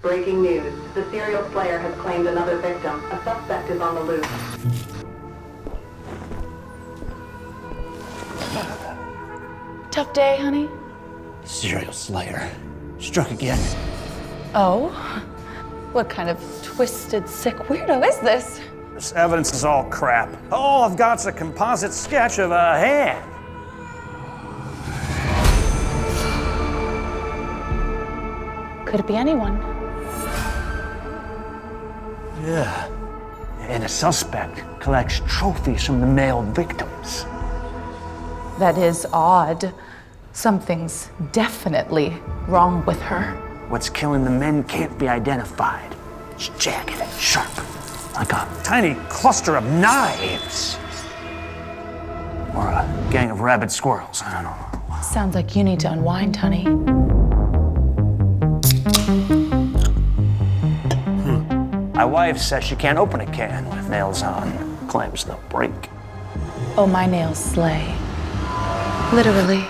Breaking news. The serial slayer has claimed another victim. A suspect is on the loose. Tough day, honey? Serial slayer. Struck again. Oh? What kind of twisted, sick weirdo is this? This evidence is all crap. All I've got's a composite sketch of a hand. Could it be anyone? Yeah. And a suspect collects trophies from the male victims. That is odd. Something's definitely wrong with her. What's killing the men can't be identified. It's jagged and sharp, like a Tiny cluster of knives. or a gang of rabid squirrels. I don't know. Sounds like you need to unwind, honey. My wife says she can't open a can with nails on. Claims they'll break. Oh, my nails slay. Literally.